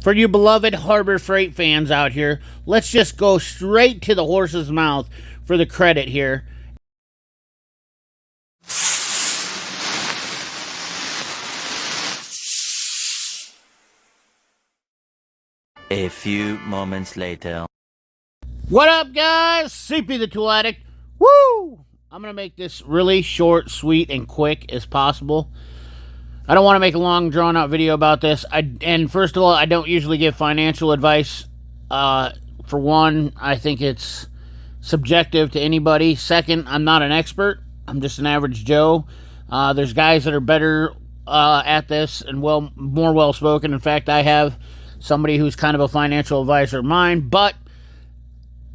For you beloved Harbor Freight fans out here, let's just go straight to the horse's mouth for the credit here. A few moments later. What up, guys? CP the Tool Addict. Woo! I'm going to make this really short, sweet, and quick as possible. I don't want to make a long, drawn-out video about this. And first of all, I don't usually give financial advice. For one, I think it's subjective to anybody. Second, I'm not an expert. I'm just an average Joe. There's guys that are better at this and more well-spoken. In fact, I have somebody who's kind of a financial advisor of mine. But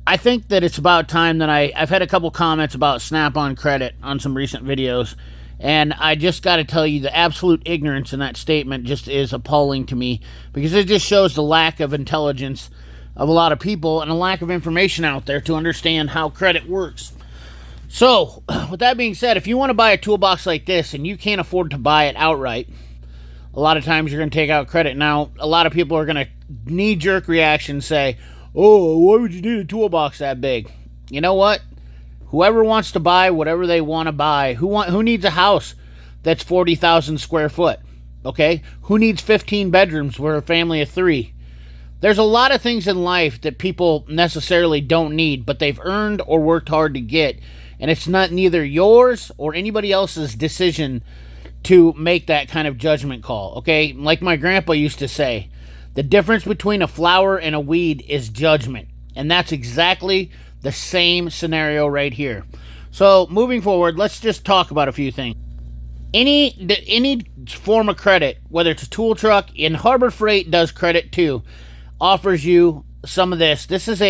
I think that it's about time that I've had a couple comments about Snap-on credit on some recent videos. And I just got to tell you, the absolute ignorance in that statement just is appalling to me, because it just shows the lack of intelligence of a lot of people and a lack of information out there to understand how credit works. So, with that being said, if you want to buy a toolbox like this and you can't afford to buy it outright, a lot of times you're going to take out credit. Now, a lot of people are going to knee-jerk reaction say, "Oh, why would you need a toolbox that big?" You know what? Whoever wants to buy whatever they want to buy, who needs a house that's 40,000 square foot, okay? Who needs 15 bedrooms? We're a family of 3. There's a lot of things in life that people necessarily don't need, but they've earned or worked hard to get, and it's not neither yours or anybody else's decision to make that kind of judgment call, okay? Like my grandpa used to say, the difference between a flower and a weed is judgment, and that's exactly the same scenario right here. So moving forward, let's just talk about a few things. Any form of credit, whether it's a tool truck, and Harbor Freight does credit too, offers you some of this. This is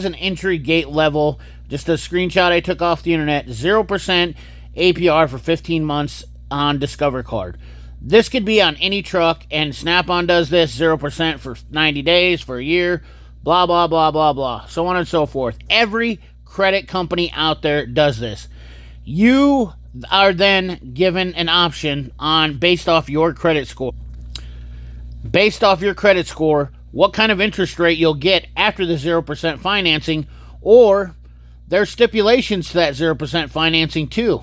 an entry gate level. Just a screenshot I took off the internet. 0% APR for 15 months on Discover Card. This could be on any truck, and Snap-on does this 0% for 90 days, for a year. Blah, blah, blah, blah, blah, so on and so forth. Every credit company out there does this. You are then given an option based off your credit score. Based off your credit score, what kind of interest rate you'll get after the 0% financing, or there's stipulations to that 0% financing too.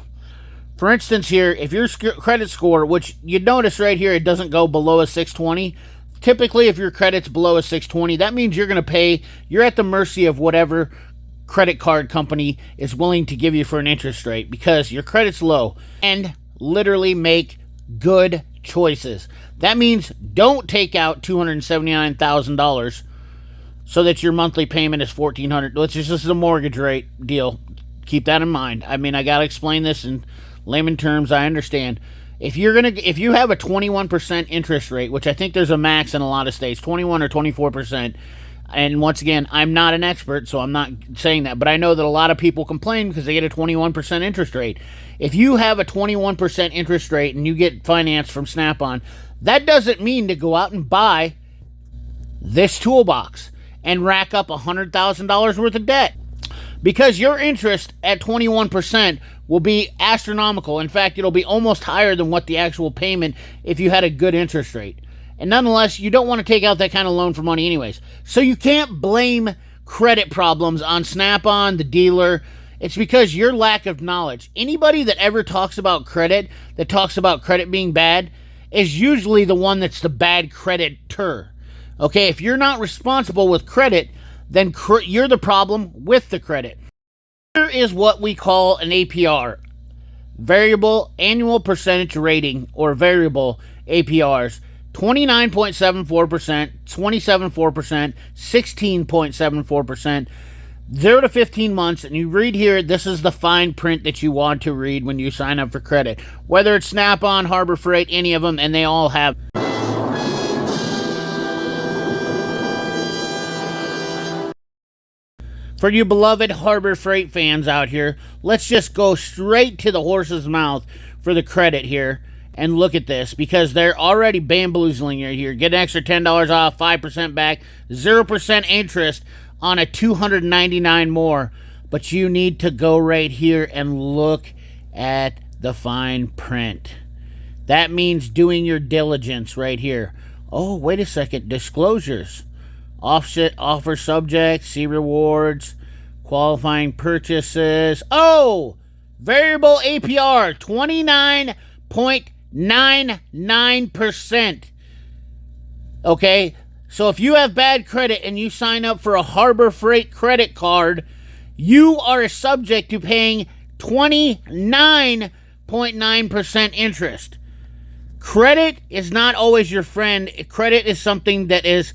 For instance here, if your credit score, which you notice right here, it doesn't go below a 620. Typically, if your credit's below a 620, that means you're at the mercy of whatever credit card company is willing to give you for an interest rate, because your credit's low. And literally make good choices. That means don't take out $279,000 so that your monthly payment is $1,400. This is a mortgage rate deal. Keep that in mind. I mean, I got to explain this in layman terms. I understand. If you have a 21% interest rate, which I think there's a max in a lot of states, 21 or 24%, and once again, I'm not an expert, so I'm not saying that, but I know that a lot of people complain because they get a 21% interest rate. If you have a 21% interest rate and you get finance from Snap-on, that doesn't mean to go out and buy this toolbox and rack up $100,000 worth of debt, because your interest at 21% will be astronomical. In fact, it'll be almost higher than what the actual payment if you had a good interest rate. And nonetheless, you don't want to take out that kind of loan for money anyways. So you can't blame credit problems on Snap-on, the dealer. It's because your lack of knowledge. Anybody that ever talks about credit, that talks about credit being bad, is usually the one that's the bad creditor. Okay, if you're not responsible with credit, then you're the problem with the credit. Here is what we call an APR, variable annual percentage rating, or variable APRs. 29.74%, 27.4%, 16.74%, 0 to 15 months, and you read here, this is the fine print that you want to read when you sign up for credit. Whether it's Snap-on, Harbor Freight, any of them, and they all have. For you beloved Harbor Freight fans out here, let's just go straight to the horse's mouth for the credit here and look at this, because they're already bamboozling you here. Get an extra $10 off, 5% back, 0% interest on a $299 more. But you need to go right here and look at the fine print. That means doing your diligence right here. Oh, wait a second. Disclosures. Offset offer subject, see rewards, qualifying purchases. Oh, variable APR, 29.99%. Okay, so if you have bad credit and you sign up for a Harbor Freight credit card, you are subject to paying 29.9% interest. Credit is not always your friend. Credit is something that is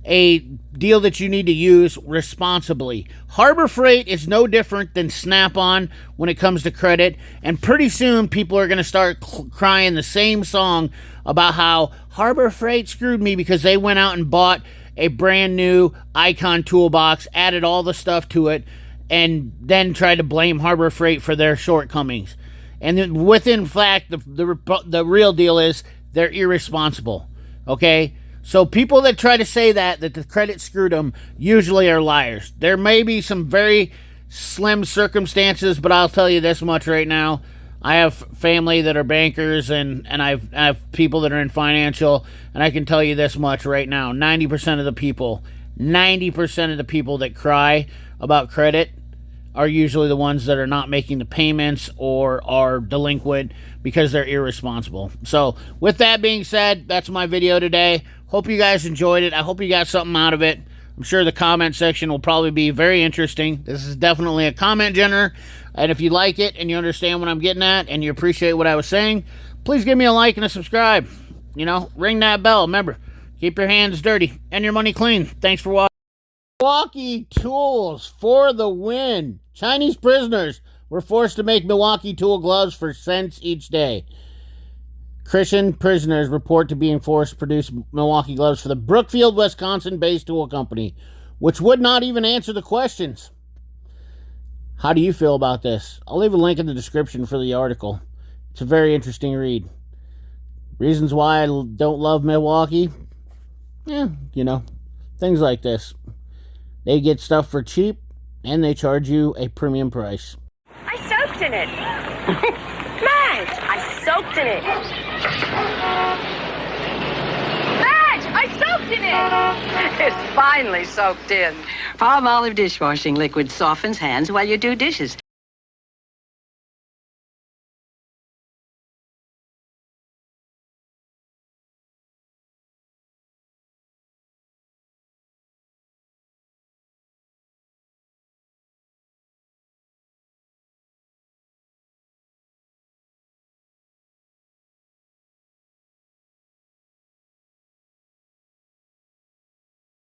a deal that you need to use responsibly. Harbor Freight is no different than Snap-on when it comes to credit, and pretty soon people are going to start crying the same song about how Harbor Freight screwed me because they went out and bought a brand new Icon toolbox, added all the stuff to it, and then tried to blame Harbor Freight for their shortcomings. And then within fact, the real deal is they're irresponsible. Okay? So people that try to say that the credit screwed them usually are liars. There may be some very slim circumstances, but I'll tell you this much right now. I have family that are bankers, and I have people that are in financial, and I can tell you this much right now. 90% of the people that cry about credit are usually the ones that are not making the payments or are delinquent because they're irresponsible. So with that being said, that's my video today. Hope you guys enjoyed it. I hope you got something out of it. I'm sure the comment section will probably be very interesting. This is definitely a comment generator. And if you like it and you understand what I'm getting at and you appreciate what I was saying, please give me a like and a subscribe. You know, ring that bell. Remember, keep your hands dirty and your money clean. Thanks for watching. Milwaukee tools for the win. Chinese prisoners were forced to make Milwaukee tool gloves for cents each day. Christian prisoners report to being forced to produce Milwaukee gloves for the Brookfield, Wisconsin-based tool company, which would not even answer the questions. How do you feel about this? I'll leave a link in the description for the article. It's a very interesting read. Reasons why I don't love Milwaukee? Yeah, you know, things like this. They get stuff for cheap, and they charge you a premium price. I soaked in it. Madge, I soaked in it. Madge, I soaked in it. It's finally soaked in. Palmolive dishwashing liquid softens hands while you do dishes.